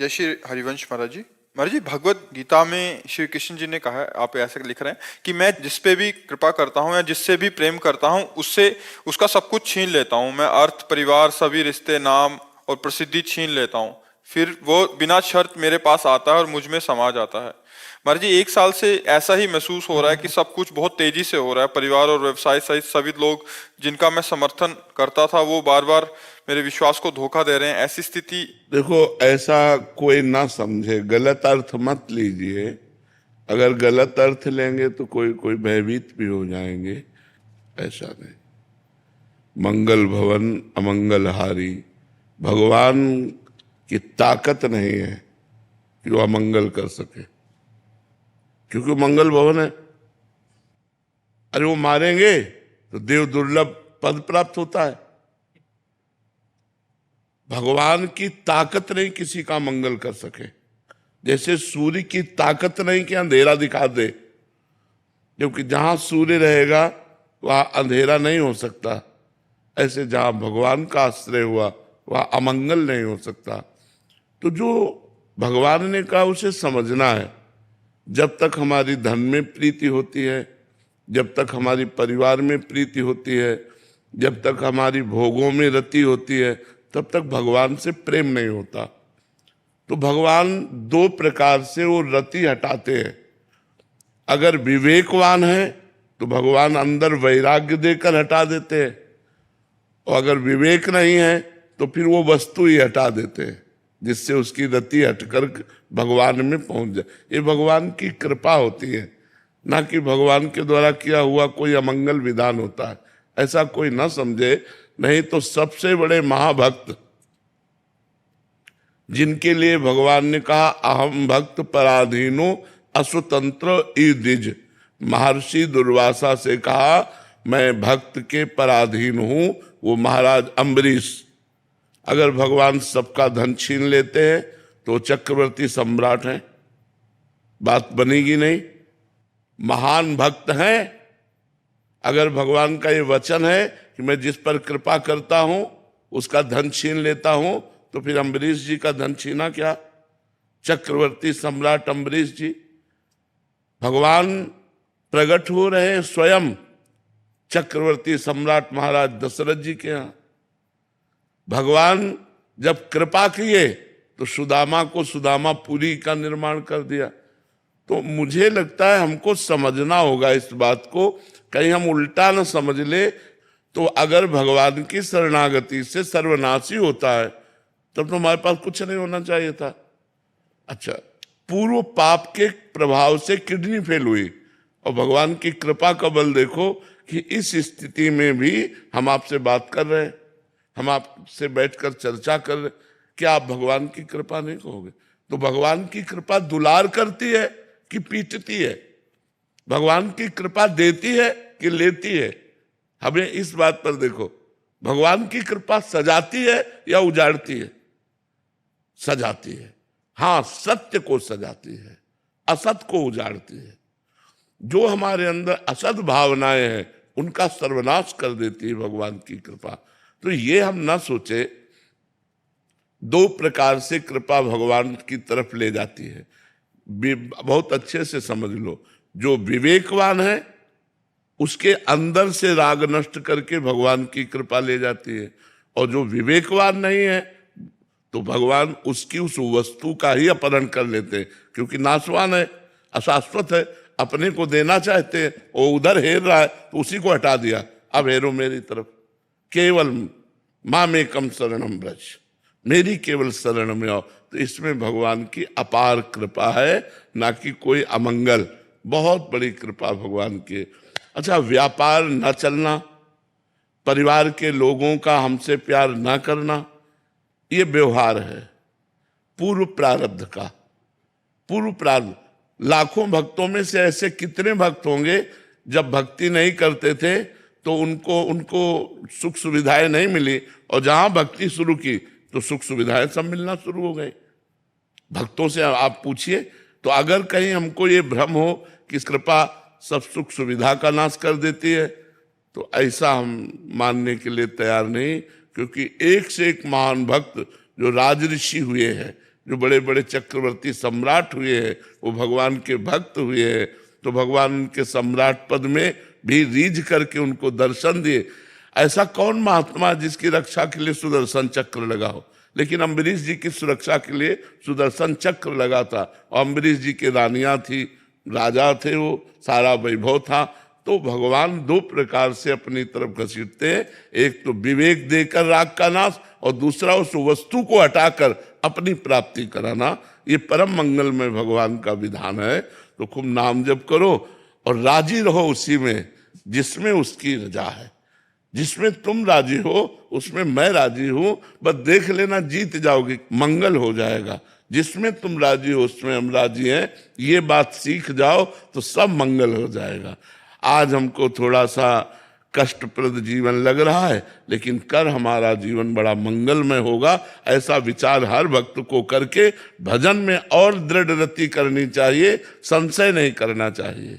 जय श्री हरिवंश महाराज जी। महाराज जी, भगवत गीता में श्री कृष्ण जी ने कहा है, आप ऐसे लिख रहे हैं कि मैं जिस पे भी कृपा करता हूँ या जिससे भी प्रेम करता हूँ उससे उसका सब कुछ छीन लेता हूँ। मैं अर्थ, परिवार, सभी रिश्ते, नाम और प्रसिद्धि छीन लेता हूँ, फिर वो बिना शर्त मेरे पास आता है और मुझ में समा जाता है। महाराज जी, 1 साल से ऐसा ही महसूस हो रहा है कि सब कुछ बहुत तेजी से हो रहा है। परिवार और व्यवसाय सहित सभी लोग जिनका मैं समर्थन करता था वो बार बार मेरे विश्वास को धोखा दे रहे हैं। ऐसी स्थिति। देखो, ऐसा कोई ना समझे, गलत अर्थ मत लीजिए। अगर गलत अर्थ लेंगे तो कोई कोई भयभीत भी हो जाएंगे। ऐसा नहीं। मंगल भवन अमंगल हारी, भगवान की ताकत नहीं है कि वो अमंगल कर सके, क्योंकि मंगल भवन है। अरे वो मारेंगे तो देव दुर्लभ पद प्राप्त होता है। भगवान की ताकत नहीं किसी का मंगल कर सके। जैसे सूर्य की ताकत नहीं कि अंधेरा दिखा दे, क्योंकि जहां सूर्य रहेगा वहां अंधेरा नहीं हो सकता। ऐसे जहां भगवान का आश्रय हुआ वहां अमंगल नहीं हो सकता। तो जो भगवान ने कहा उसे समझना है। जब तक हमारी धन में प्रीति होती है, जब तक हमारी परिवार में प्रीति होती है, जब तक हमारी भोगों में रति होती है, तब तक भगवान से प्रेम नहीं होता। तो भगवान दो प्रकार से वो रति हटाते हैं। अगर विवेकवान है तो भगवान अंदर वैराग्य देकर हटा देते हैं, और अगर विवेक नहीं है तो फिर वो वस्तु ही हटा देते हैं, जिससे उसकी रति हटकर भगवान में पहुंच जाए। ये भगवान की कृपा होती है, ना कि भगवान के द्वारा किया हुआ कोई अमंगल विधान होता है। ऐसा कोई ना समझे। नहीं तो सबसे बड़े महाभक्त जिनके लिए भगवान ने कहा अहम भक्त पराधीनो असुतंत्र ईदिज, महर्षि दुर्वासा से कहा मैं भक्त के पराधीन हूं, वो महाराज अम्बरीश। अगर भगवान सबका धन छीन लेते हैं तो चक्रवर्ती सम्राट हैं, बात बनेगी नहीं। महान भक्त हैं। अगर भगवान का ये वचन है कि मैं जिस पर कृपा करता हूं उसका धन छीन लेता हूं, तो फिर अम्बरीश जी का धन छीना क्या? चक्रवर्ती सम्राट अम्बरीश जी। भगवान प्रकट हो रहे हैं स्वयं चक्रवर्ती सम्राट महाराज दशरथ जी के यहां। भगवान जब कृपा किए तो सुदामा को सुदामापुरी का निर्माण कर दिया। तो मुझे लगता है हमको समझना होगा इस बात को, कहीं हम उल्टा न समझ ले। तो अगर भगवान की शरणागति से सर्वनाशी होता है तब तो हमारे पास कुछ नहीं होना चाहिए था। अच्छा, पूर्व पाप के प्रभाव से किडनी फेल हुई, और भगवान की कृपा का बल देखो कि इस स्थिति में भी हम आपसे बात कर रहे हैं, हम आपसे बैठकर चर्चा कर रहे। क्या आप भगवान की कृपा नहीं कहोगे? तो भगवान की कृपा दुलार करती है कि पीटती है? भगवान की कृपा देती है कि लेती है? हमें इस बात पर देखो, भगवान की कृपा सजाती है या उजाड़ती है? सजाती है। हाँ, सत्य को सजाती है, असत को उजाड़ती है। जो हमारे अंदर असत भावनाएं हैं उनका सर्वनाश कर देती है भगवान की कृपा। तो ये हम ना सोचे, दो प्रकार से कृपा भगवान की तरफ ले जाती है। बहुत अच्छे से समझ लो, जो विवेकवान है उसके अंदर से राग नष्ट करके भगवान की कृपा ले जाती है, और जो विवेकवान नहीं है तो भगवान उसकी उस वस्तु का ही अपहरण कर लेते हैं, क्योंकि नाशवान है, अशाश्वत है। अपने को देना चाहते हैं, वो उधर हेर रहा है तो उसी को हटा दिया, अब हेरो मेरी तरफ। केवल मां में कम शरणम ब्रज, मेरी केवल शरण में आओ। तो इसमें भगवान की अपार कृपा है, ना कि कोई अमंगल। बहुत बड़ी कृपा भगवान की। अच्छा, व्यापार न चलना, परिवार के लोगों का हमसे प्यार ना करना, ये व्यवहार है पूर्व प्रारब्ध का। पूर्व प्रारब्ध। लाखों भक्तों में से ऐसे कितने भक्त होंगे जब भक्ति नहीं करते थे तो उनको सुख सुविधाएं नहीं मिली, और जहां भक्ति शुरू की तो सुख सुविधाएं सब मिलना शुरू हो गई। भक्तों से आप पूछिए। तो अगर कहीं हमको ये भ्रम हो कि कृपा सब सुख सुविधा का नाश कर देती है, तो ऐसा हम मानने के लिए तैयार नहीं। क्योंकि एक से एक महान भक्त जो राजऋषि हुए हैं, जो बड़े बड़े चक्रवर्ती सम्राट हुए हैं वो भगवान के भक्त हुए हैं, तो भगवान उनके सम्राट पद में भी रीझ करके उनको दर्शन दिए। ऐसा कौन महात्मा है जिसकी रक्षा के लिए सुदर्शन चक्र लगा हो? लेकिन अम्बरीश जी की सुरक्षा के लिए सुदर्शन चक्र लगा था। और अम्बरीश जी की रानियां थी, राजा थे, वो सारा वैभव था। तो भगवान दो प्रकार से अपनी तरफ घसीटते हैं, एक तो विवेक देकर राग का नाश, और दूसरा उस वस्तु को हटाकर अपनी प्राप्ति कराना। ये परम मंगल में भगवान का विधान है। तो खूब नाम जप करो और राजी रहो उसी में जिसमें उसकी रजा है। जिसमें तुम राजी हो उसमें मैं राजी हूं, बस देख लेना जीत जाओगे, मंगल हो जाएगा। जिसमें तुम राजी हो उसमें हम राजी हैं, ये बात सीख जाओ तो सब मंगल हो जाएगा। आज हमको थोड़ा सा कष्टप्रद जीवन लग रहा है, लेकिन कर हमारा जीवन बड़ा मंगलमय होगा, ऐसा विचार हर भक्त को करके भजन में और दृढ़ रति करनी चाहिए, संशय नहीं करना चाहिए।